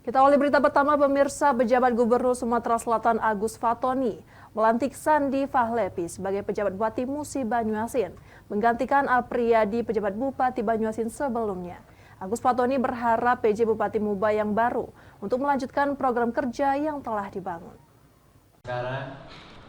Kita awali berita pertama, pemirsa. Pejabat Gubernur Sumatera Selatan Agus Fatoni melantik Sandi Fahlevi sebagai pejabat Bupati Musi Banyuasin, menggantikan Apriyadi pejabat Bupati Banyuasin sebelumnya. Agus Fatoni berharap PJ Bupati Muba yang baru untuk melanjutkan program kerja yang telah dibangun. Sekarang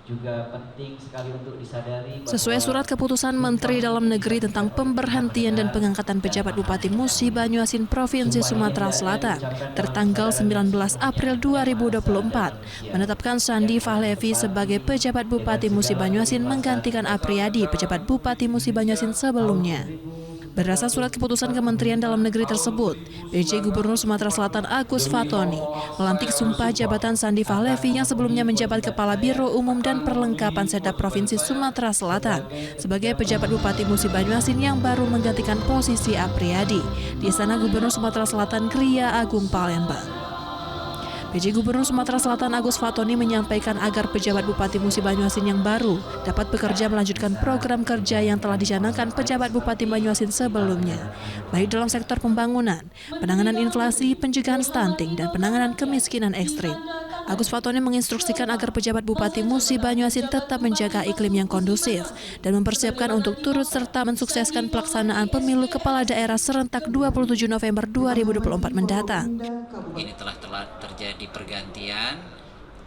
juga penting sekali untuk disadari sesuai surat keputusan Menteri Dalam Negeri tentang pemberhentian dan pengangkatan pejabat Bupati Musi Banyuasin Provinsi Sumatera Selatan tertanggal 19 April 2024 menetapkan Sandi Fahlevi sebagai pejabat Bupati Musi Banyuasin menggantikan Apriyadi pejabat Bupati Musi Banyuasin sebelumnya. Berdasar surat keputusan Kementerian Dalam Negeri tersebut, PJ Gubernur Sumatera Selatan Agus Fatoni melantik sumpah jabatan Sandi Fahlevi yang sebelumnya menjabat Kepala Biro Umum dan Perlengkapan Setda Provinsi Sumatera Selatan sebagai pejabat Bupati Musi Banyuasin yang baru menggantikan posisi Apriyadi di Istana Gubernur Sumatera Selatan Gria Agung Palembang. PJ Gubernur Sumatera Selatan Agus Fatoni menyampaikan agar pejabat Bupati Musi Banyuasin yang baru dapat bekerja melanjutkan program kerja yang telah dicanangkan pejabat Bupati Banyuasin sebelumnya, baik dalam sektor pembangunan, penanganan inflasi, pencegahan stunting, dan penanganan kemiskinan ekstrim. Agus Fatoni menginstruksikan agar pejabat Bupati Musi Banyuasin tetap menjaga iklim yang kondusif dan mempersiapkan untuk turut serta mensukseskan pelaksanaan pemilu kepala daerah serentak 27 November 2024 mendatang. Ini telah terjadi pergantian,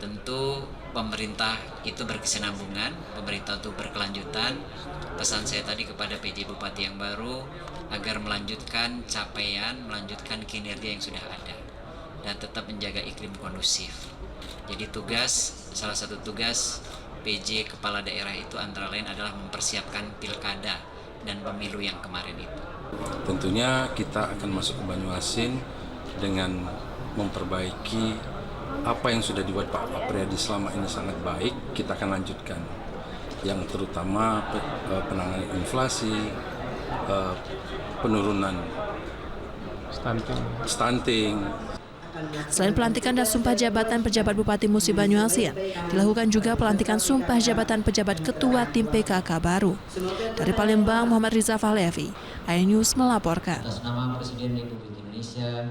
tentu pemerintah itu berkesinambungan, pemerintah itu berkelanjutan. Pesan saya tadi kepada PJ Bupati yang baru agar melanjutkan capaian, melanjutkan kinerja yang sudah ada dan tetap menjaga iklim kondusif. Jadi salah satu tugas PJ Kepala Daerah itu antara lain adalah mempersiapkan pilkada dan pemilu yang kemarin itu. Tentunya kita akan masuk ke Banyuasin dengan memperbaiki apa yang sudah dibuat Pak Apriyadi selama ini sangat baik. Kita akan lanjutkan yang terutama penanganan inflasi, penurunan stunting. Selain pelantikan dan sumpah jabatan pejabat Bupati Musi Banyuasin, dilakukan juga pelantikan sumpah jabatan pejabat Ketua Tim PKK baru. Dari Palembang, Muhammad Riza Fahlevi, iNews melaporkan. Atas nama Presiden Republik Indonesia.